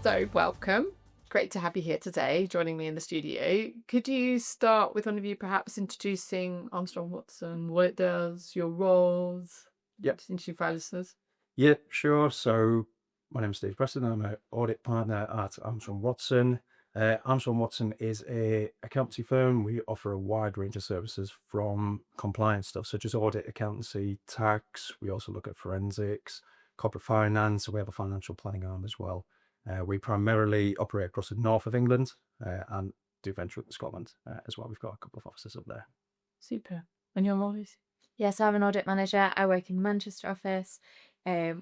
So, welcome. Great to have you here today, joining me in the studio. Could you start with one of you perhaps introducing Armstrong Watson, what it does, your roles? Yep. Just introduce our listeners. Yeah, sure. So my name is Steve Preston. I'm an audit partner at Armstrong Watson. Armstrong Watson is a accountancy firm. We offer a wide range of services from compliance stuff such as audit, accountancy, tax. We also look at forensics, corporate finance. We have a financial planning arm as well. We primarily operate across the north of England and do venture in Scotland as well. We've got a couple of offices up there. Super. And your role is? Yes, I'm an audit manager. I work in the Manchester office,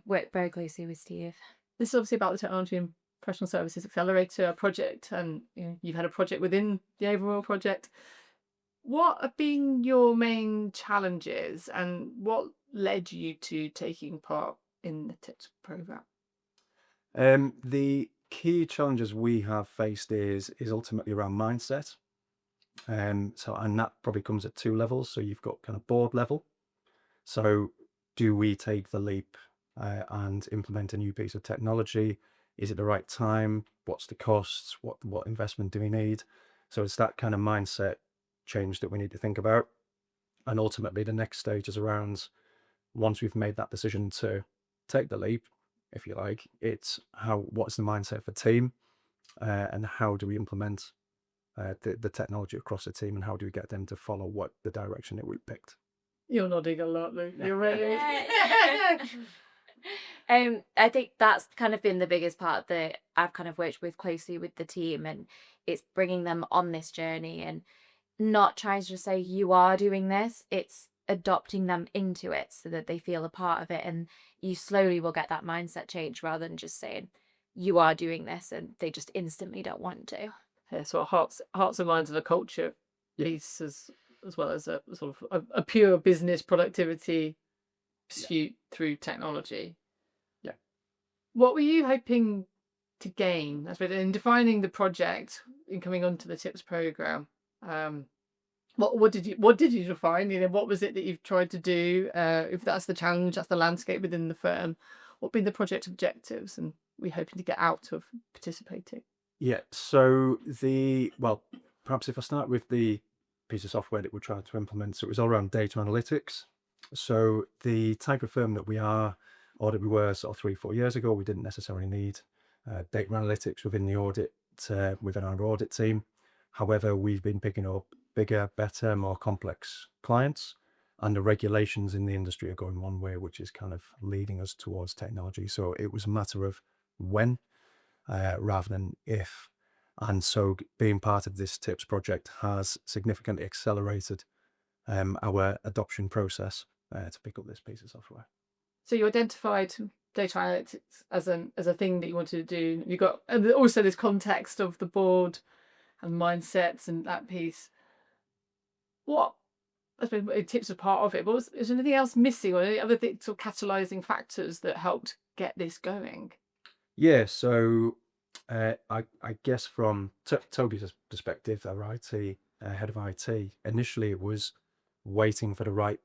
work very closely with Steve. This is obviously about the Technology and Professional Services Accelerator project, and you've had a project within the overall project. What have been your main challenges and what led you to taking part in the TIPS programme? The key challenges we have faced is ultimately around mindset. And that probably comes at two levels. So you've got kind of board level. So do we take the leap and implement a new piece of technology? Is it the right time? What's the costs? What investment do we need? So it's that kind of mindset change that we need to think about. And ultimately, the next stage is around once we've made that decision to take the leap, if you like, it's what's the mindset for team and how do we implement the technology across the team and how do we get them to follow what the direction that we picked. You're nodding a lot, Luke. You're ready. I think that's kind of been the biggest part that I've kind of worked with closely with the team, and it's bringing them on this journey and not trying to just say you are doing this. It's adopting them into it so that they feel a part of it, and you slowly will get that mindset change rather than just saying you are doing this and they just instantly don't want to. Yeah, so hearts and minds of a culture piece as well as a sort of a pure business productivity pursuit through technology. Yeah. What were you hoping to gain, I suppose, in defining the project in coming onto the TIPS program? What did you define? What was it that you've tried to do? If that's the challenge, that's the landscape within the firm. What have been the project objectives, and we're hoping to get out of participating? Yeah. So perhaps if I start with the piece of software that we tried to implement, so it was all around data analytics. So the type of firm that we were sort of 3-4 years ago, we didn't necessarily need data analytics within the audit, within our audit team. However, we've been picking up bigger, better, more complex clients, and the regulations in the industry are going one way, which is kind of leading us towards technology. So it was a matter of when rather than if. And so being part of this TIPS project has significantly accelerated our adoption process to pick up this piece of software. So you identified data analytics as a thing that you wanted to do. You got also this context of the board and mindsets and that piece. What, I suppose, TIPS are part of it, but is there anything else missing or any other sort of catalyzing factors that helped get this going? Yeah, so I guess from Toby's perspective, our IT head of IT, initially it was waiting for the right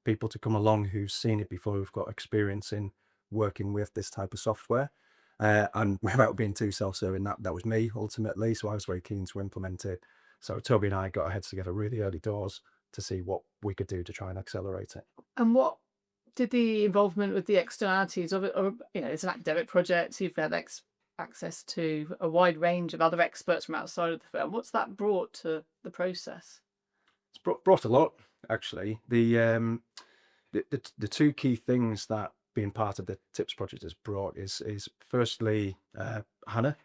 people to come along who've seen it before, who've got experience in working with this type of software. And without being too self-serving, that was me ultimately. So I was very keen to implement it. So Toby and I got our heads together really early doors to see what we could do to try and accelerate it. And what did the involvement with the externalities of it, or it's an academic project, so you've had access to a wide range of other experts from outside of the firm. What's that brought to the process? It's brought a lot, actually. The two key things that being part of the TIPS project has brought is firstly Hannah.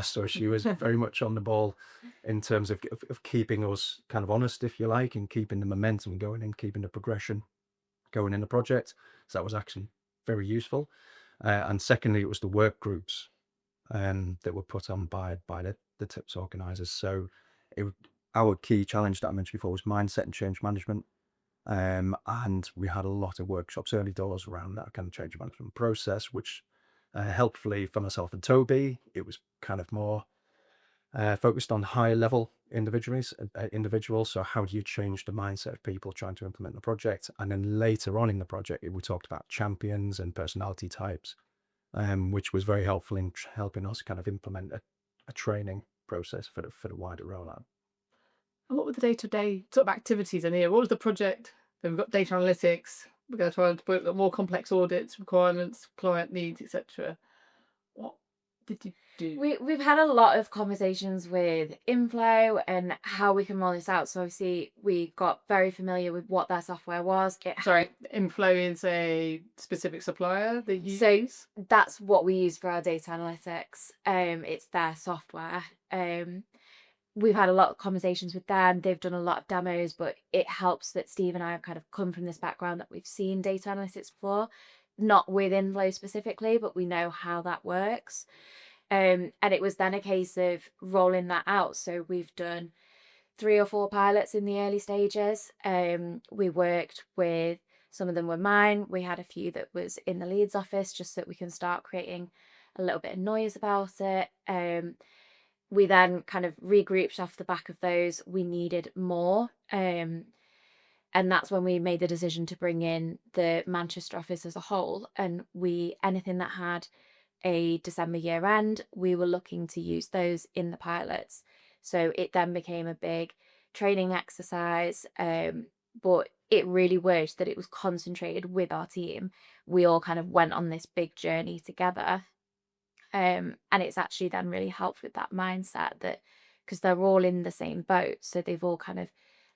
So she was very much on the ball in terms of keeping us kind of honest, if you like, and keeping the momentum going and keeping the progression going in the project. So that was actually very useful. And secondly, it was the work groups that were put on by the TIPS organisers. So our key challenge that I mentioned before was mindset and change management. And we had a lot of workshops early doors around that kind of change management process, which helpfully for myself and Toby, it was kind of more focused on higher level individuals. So how do you change the mindset of people trying to implement the project? And then later on in the project, we talked about champions and personality types. which was very helpful in helping us kind of implement a training process for the wider rollout. And what were the day-to-day sort of activities in here? What was the project? Then we've got data analytics. We're going to try and put more complex audits, requirements, client needs, etc. What did you do? We've had a lot of conversations with Inflow and how we can roll this out. So obviously we got very familiar with what their software was. Sorry, Inflow is a specific supplier that you So use? that's what we use for our data analytics. It's their software. We've had a lot of conversations with them. They've done a lot of demos, but it helps that Steve and I have kind of come from this background that we've seen data analytics before, not with Inflow specifically, but we know how that works. And it was then a case of rolling that out. So we've done 3 or 4 pilots in the early stages. We worked with, some of them were mine. We had a few that was in the Leeds office, just so that we can start creating a little bit of noise about it. We then kind of regrouped off the back of those. We needed more. And that's when we made the decision to bring in the Manchester office as a whole. And anything that had a December year end, we were looking to use those in the pilots. So it then became a big training exercise. But it really worked that it was concentrated with our team. We all kind of went on this big journey together. And it's actually then really helped with that mindset, that because they're all in the same boat, so they've all kind of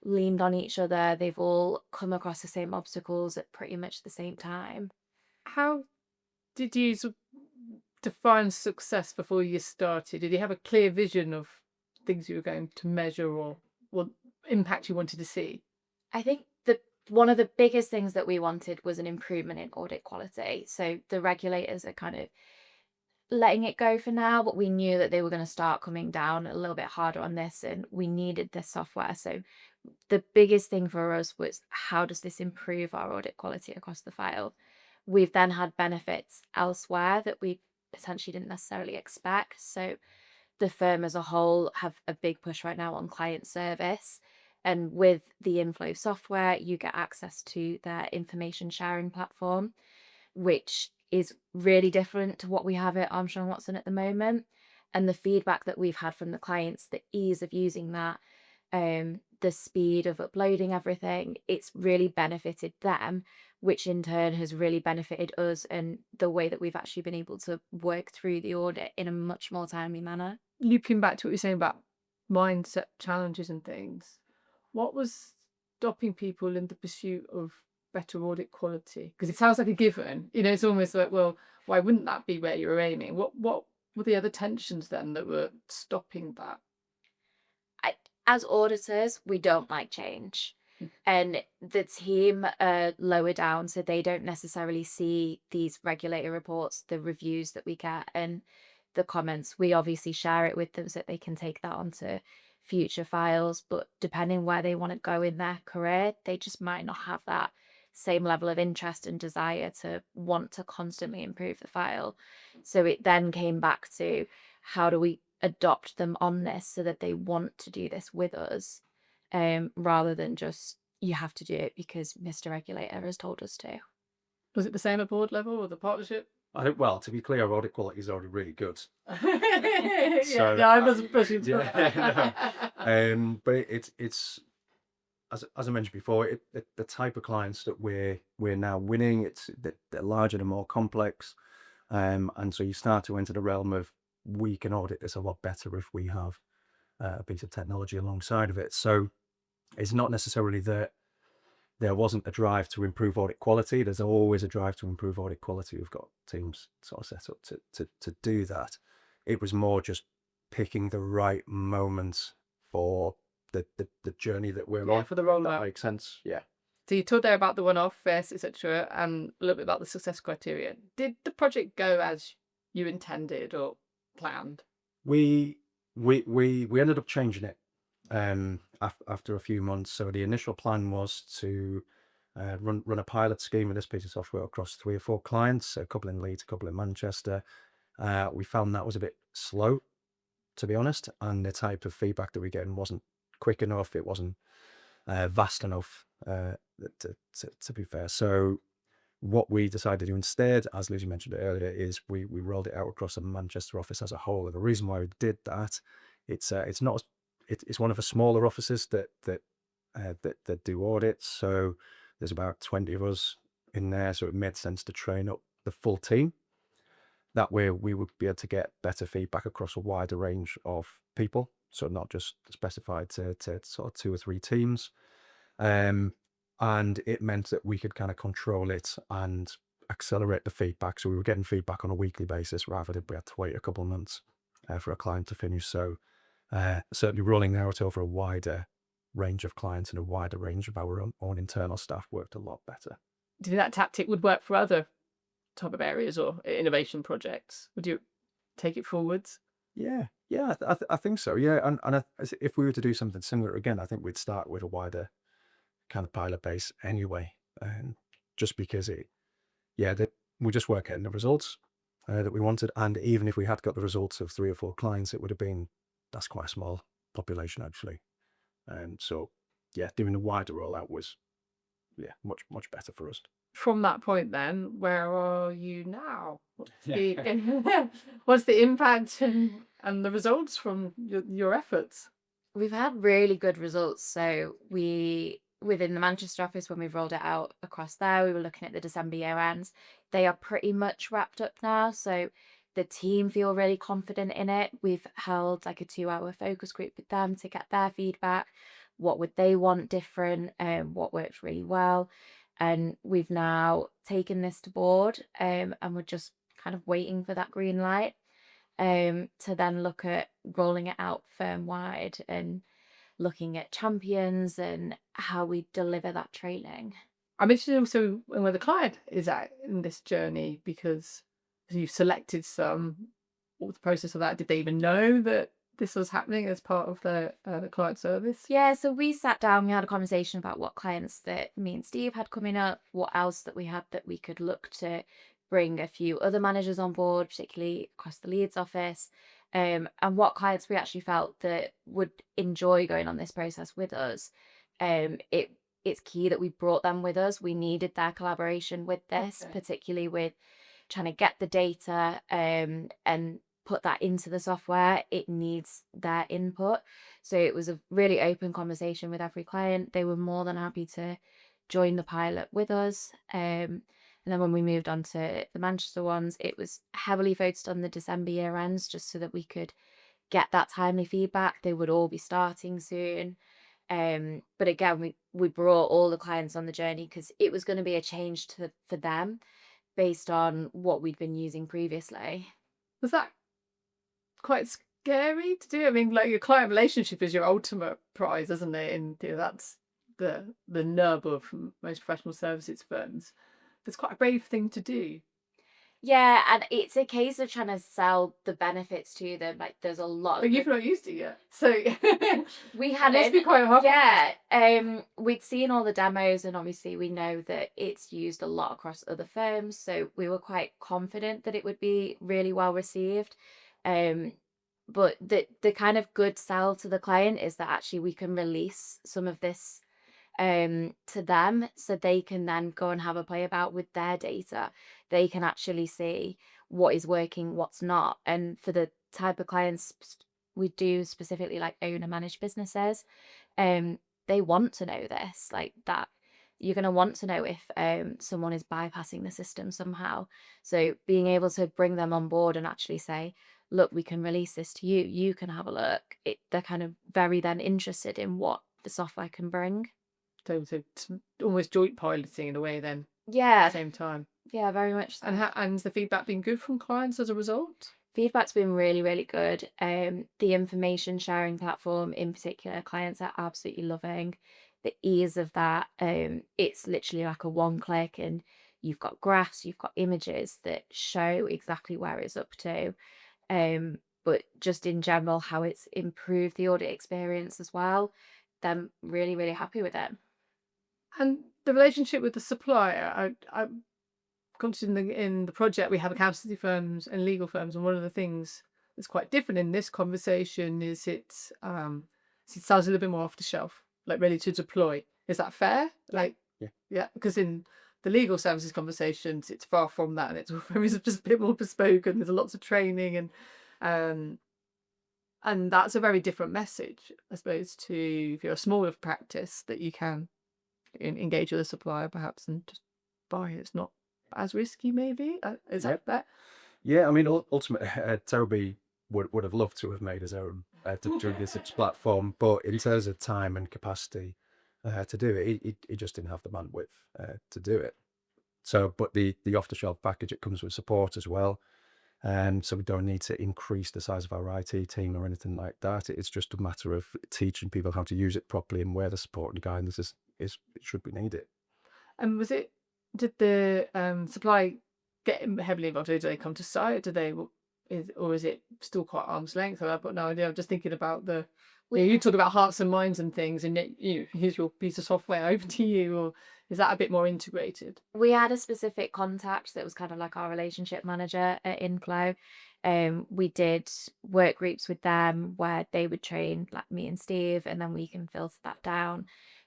leaned on each other, they've all come across the same obstacles at pretty much the same time. How did you sort of define success before you started? Did you have a clear vision of things you were going to measure or what impact you wanted to see? I think that one of the biggest things that we wanted was an improvement in audit quality. So the regulators are kind of letting it go for now, but we knew that they were going to start coming down a little bit harder on this, and we needed this software. So the biggest thing for us was, how does this improve our audit quality across the file? We've then had benefits elsewhere that we potentially didn't necessarily expect. So the firm as a whole have a big push right now on client service. And with the Inflow software, you get access to their information sharing platform, which is really different to what we have at Armstrong Watson at the moment. And the feedback that we've had from the clients, the ease of using that, the speed of uploading everything, it's really benefited them, which in turn has really benefited us and the way that we've actually been able to work through the audit in a much more timely manner. Looping back to what you're saying about mindset challenges and things, what was stopping people in the pursuit of better audit quality? Because it sounds like a given, it's almost like, well, why wouldn't that be where you're aiming? What were the other tensions then that were stopping that? As auditors, we don't like change. And the team are lower down, so they don't necessarily see these regulator reports, the reviews that we get, and the comments. We obviously share it with them so that they can take that onto future files. But depending where they want to go in their career, they just might not have that same level of interest and desire to want to constantly improve the file. So it then came back to, how do we adopt them on this so that they want to do this with us, rather than just, you have to do it because Mr. Regulator has told us to. Was it the same at board level or the partnership? Well, to be clear, our audit quality is already really good. So, yeah, I wasn't pushing to it. But it's as I mentioned before, the type of clients that we're now winning, they're larger and more complex, and so you start to enter the realm of, we can audit this a lot better if we have a piece of technology alongside of it. So it's not necessarily that there wasn't a drive to improve audit quality. There's always a drive to improve audit quality. We've got teams sort of set up to do that. It was more just picking the right moment for the journey that we're on. For the rollout. That makes sense. Yeah. So you talked there about the one-off first, etc., and a little bit about the success criteria. Did the project go as you intended or planned? We ended up changing it after a few months. So the initial plan was to run a pilot scheme with this piece of software across 3 or 4 clients, a couple in Leeds, a couple in Manchester. We found that was a bit slow, to be honest, and the type of feedback that we getting wasn't quick enough. It wasn't vast enough, to be fair. So What we decided to do instead, as Lucy mentioned earlier, is we rolled it out across the Manchester office as a whole. And the reason why we did that, it's not it's one of the smaller offices that do audits. So there's about 20 of us in there, so it made sense to train up the full team. That way we would be able to get better feedback across a wider range of people, so not just specified to sort of 2 or 3 teams. And it meant that we could kind of control it and accelerate the feedback. So we were getting feedback on a weekly basis rather than we had to wait a couple of months for a client to finish. So certainly rolling out over a wider range of clients and a wider range of our own internal staff worked a lot better. Do you think that tactic would work for other type of areas or innovation projects? Would you take it forwards? Yeah, I think so. Yeah, and if we were to do something similar again, I think we'd start with a wider kind of pilot base anyway, just because we just weren't getting the results that we wanted. And even if we had got the results of 3 or 4 clients, it would have been, that's quite a small population actually. So yeah, doing a wider rollout was much better for us. From that point then, where are you now? What's the impact and the results from your efforts? We've had really good results. So within the Manchester office, when we've rolled it out across there, we were looking at the December year ends. They are pretty much wrapped up now. So the team feel really confident in it. We've held like a 2-hour focus group with them to get their feedback. What would they want different? What works really well? And we've now taken this to board, and we're just kind of waiting for that green light to then look at rolling it out firm wide and looking at champions and how we deliver that training. I'm interested also in where the client is at in this journey, because you've selected some. What was the process of that? Did they even know that this was happening as part of the client service? Yeah, so we sat down, we had a conversation about what clients that me and Steve had coming up, what else that we had that we could look to bring a few other managers on board, particularly across the Leeds office, and what clients we actually felt that would enjoy going on this process with us. It's key that we brought them with us. We needed their collaboration with this, Okay. particularly with trying to get the data and put that into the software. It needs their input. So it was a really open conversation with every client. They were more than happy to join the pilot with us. And then when we moved on to the Manchester ones, it was heavily focused on the December year ends, just so that we could get that timely feedback. They would all be starting soon. But again, we brought all the clients on the journey because it was going to be a change for them based on what we'd been using previously. Was that quite scary to do? I mean, like, your client relationship is your ultimate prize, isn't it? And that's the nub of most professional services firms. It's quite a brave thing to do. Yeah, and it's a case of trying to sell the benefits to them. Like, there's a lot But of you've not used it yet, so we it had must it. be quite hard. Yeah, we'd seen all the demos, and obviously we know that it's used a lot across other firms, so we were quite confident that it would be really well received. But the kind of good sell to the client is that actually we can release some of this to them, so they can then go and have a play about with their data. They can actually see what is working, what's not. And for the type of clients we do, specifically like owner managed businesses, they want to know this, like that. You're going to want to know if someone is bypassing the system somehow. So being able to bring them on board and actually say, look, we can release this to you, you can have a look. They're kind of very then interested in what the software can bring. So it's almost joint piloting in a way then at Yeah, the same time. yeah, very much so. And has the feedback been good from clients as a result? Feedback's been really, really good. The information sharing platform in particular, clients are absolutely loving the ease of that. It's literally like a one click, and you've got graphs, you've got images that show exactly where it's up to. But just in general, how it's improved the audit experience as well. Them really, really happy with it. And the relationship with the supplier, I'm conscious in the project we have accountancy firms and legal firms, and one of the things that's quite different in this conversation is it sounds a little bit more off the shelf, like ready to deploy. Is that fair? Like, Yeah. yeah, because in the legal services conversations, it's far from that, and it's all very just a bit more bespoke, and there's lots of training, um, and that's a very different message, I suppose, to if you're a smaller practice, that you can engage with a supplier perhaps and just buy it. It's not as risky, maybe. Is Yep. that Yeah, I mean, ultimately, Toby would have loved to have made his own to do this platform, but in terms of time and capacity to do it, he just didn't have the bandwidth to do it. So, but the off-the-shelf package, it comes with support as well. So we don't need to increase the size of our IT team or anything like that. It's just a matter of teaching people how to use it properly and where the support and guidance is it should be needed. And did the supply get heavily involved? Did they come to site? Or is it still quite arm's length? I've got no idea. I'm just thinking about you talk about hearts and minds and things, and here's your piece of software over to you, or is that a bit more integrated? We had a specific contact that was kind of like our relationship manager at Inflow. We did work groups with them where they would train like me and Steve, and then we can filter that down.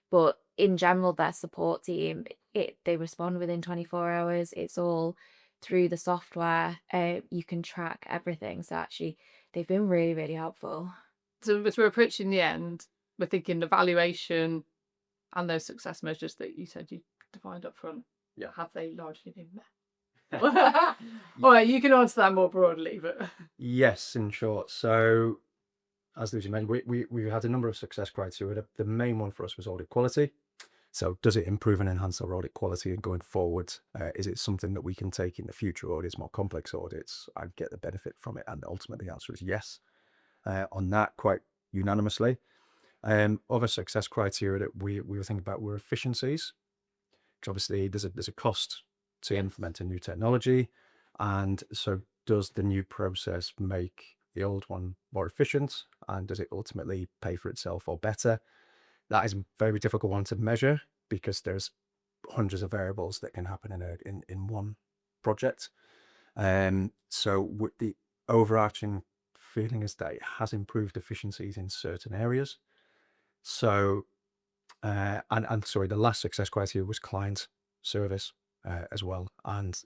But in general, their support team, they respond within 24 hours. It's all through the software. You can track everything. So actually, they've been really, really helpful. So as we're approaching the end, we're thinking evaluation and those success measures that you said you defined up front. Yeah. Have they largely been met? All right, you can answer that more broadly, but Yes, in short. So, as Lucy mentioned, we had a number of success criteria. The main one for us was audit quality. So, does it improve and enhance our audit quality going forward? Is it something that we can take in the future audits, more complex audits, and get the benefit from it? And ultimately, the answer is yes. On that, quite unanimously. Other success criteria that we were thinking about were efficiencies, which obviously there's a cost to implement a new technology, and so does the new process make the old one more efficient, and does it ultimately pay for itself or better? That is a very difficult one to measure because there's hundreds of variables that can happen in one project. So with the overarching feeling is that it has improved efficiencies in certain areas. So and sorry, the last success criteria was client service as well, and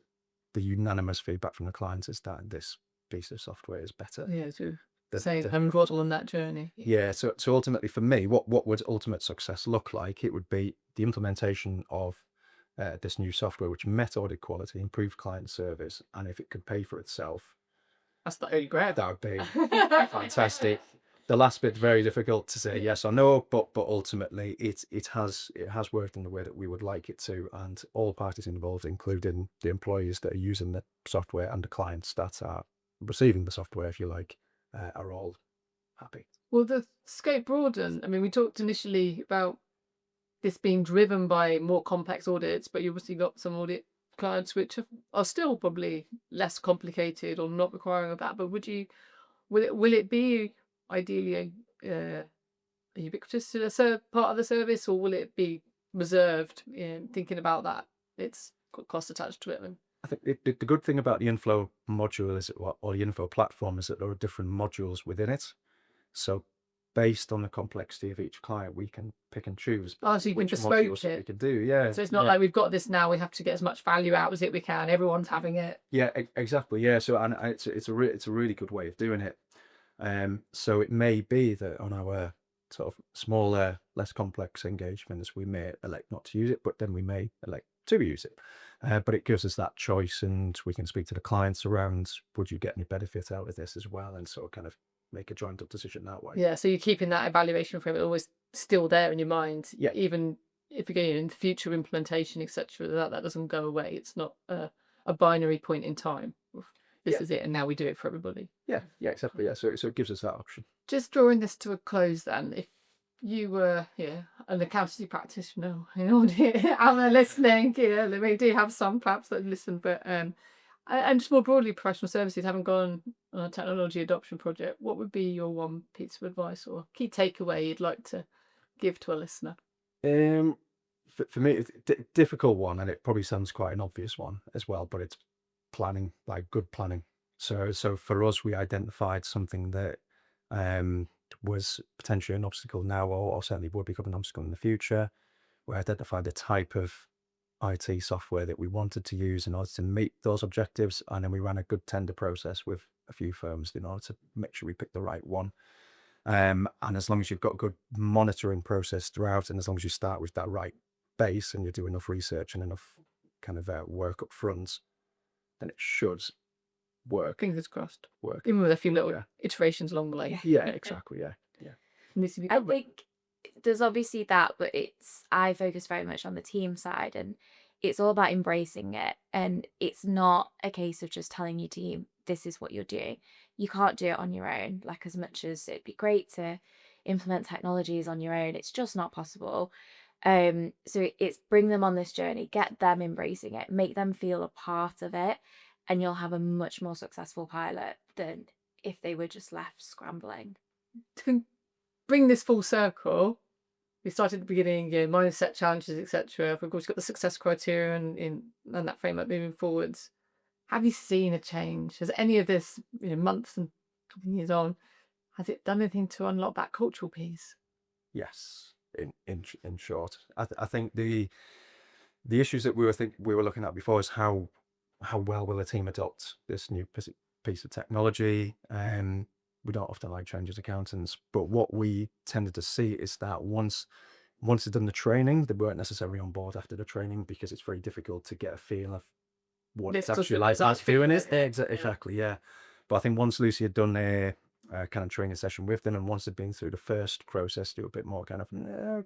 the unanimous feedback from the clients is that this piece of software is better. yeah, so The- saying the- having brought on that journey. Yeah, so ultimately for me, what would ultimate success look like? It would be the implementation of this new software, which met audit quality, improved client service, and if it could pay for itself, That's the holy grail. that would be fantastic. The last bit very difficult to say yes or no, but ultimately it has worked in the way that we would like it to, and all parties involved, including the employees that are using the software and the clients that are receiving the software, if you like, are all happy. Well, the scope broadened. I mean, we talked initially about this being driven by more complex audits, but you obviously got some audit clients which are still probably less complicated or not requiring of that. But will it be ideally a ubiquitous part of the service, or will it be reserved? Thinking about that, it's got cost attached to it. I think the good thing about the Inflow module is or the Info platform is that there are different modules within it. So based on the complexity of each client, we can pick and choose Oh, so you can which bespoke modules that we it. can do. Yeah. So it's not like we've got this now, we have to get as much value out as we can. Everyone's having it. Yeah, exactly. Yeah. So and it's a really good way of doing it. So it may be that on our sort of smaller, less complex engagements, we may elect not to use it, but then we may elect to use it. But it gives us that choice, and we can speak to the clients around, would you get any benefit out of this as well? And sort of kind of make a joint up decision that way. Yeah, so you're keeping that evaluation framework always still there in your mind. Yeah. Even if you're going in future implementation, etc., that doesn't go away. It's not a binary point in time. This is it, and now we do it for everybody. Yeah, exactly. Yeah, so it gives us that option. Just drawing this to a close then, if you were an accountancy practitioner in audit out there listening, they do have some perhaps that listen, but and just more broadly, professional services haven't gone on a technology adoption project, what would be your one piece of advice or key takeaway you'd like to give to a listener? For me, it's a difficult one, and it probably sounds quite an obvious one as well, but it's planning, like good planning. So for us, we identified something that was potentially an obstacle now, or certainly would become an obstacle in the future. We identified the type of IT software that we wanted to use in order to meet those objectives. And then we ran a good tender process with a few firms in order to make sure we picked the right one. And as long as you've got a good monitoring process throughout, and as long as you start with that right base and you do enough research and enough kind of work up front, then it should work. Fingers crossed. Work. Even with a few little Yeah. iterations along the way. Yeah, exactly. Yeah. Needs to be I covered. think there's obviously that, but I focus very much on the team side, and it's all about embracing it. And it's not a case of just telling your team, this is what you're doing. You can't do it on your own. Like, as much as it'd be great to implement technologies on your own, it's just not possible. So it's bring them on this journey, get them embracing it, make them feel a part of it, and you'll have a much more successful pilot than if they were just left scrambling. To bring this full circle, we started at the beginning, mindset challenges, etc. Of course, got the success criteria and that framework moving forwards. Have you seen a change? Has any of this, months and years on, has it done anything to unlock that cultural piece? Yes. In short, I think the issues that we were looking at before is how well will a team adopt this new piece of technology. We don't often like change as accountants, but what we tended to see is that once they'd done the training, they weren't necessarily on board after the training, because it's very difficult to get a feel of what it's actually like as doing it. Exactly, yeah. But I think once Lucy had done a kind of training session with them, and once they'd been through the first process, do a bit more kind of,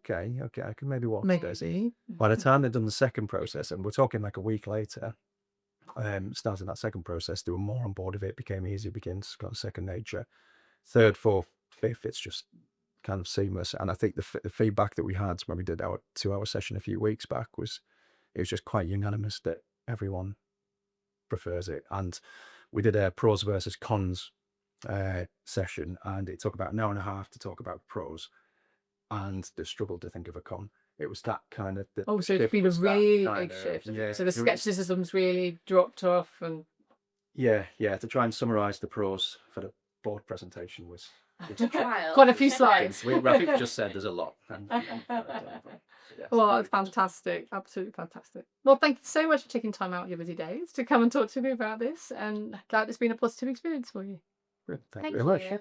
okay, I could maybe watch this. Maybe. By the time they'd done the second process, and we're talking like a week later, starting that second process, they were more on board of it, became easier, became kind of second nature. Third, fourth, fifth, it's just kind of seamless. And I think the feedback that we had when we did our 2-hour session a few weeks back was, it was just quite unanimous that everyone prefers it. And we did a pros versus cons session, and it took about an hour and a half to talk about pros, and they struggled to think of a con. It was that kind of so it's been a really big shift. Yeah, So the skepticism's really dropped off, and yeah, to try and summarize the pros for the board presentation was quite a few slides. I think we just said there's a lot. Well, it's fantastic, absolutely fantastic. Well, thank you so much for taking time out of your busy days to come and talk to me about this, and glad it's been a positive experience for you. Thank you very much. you.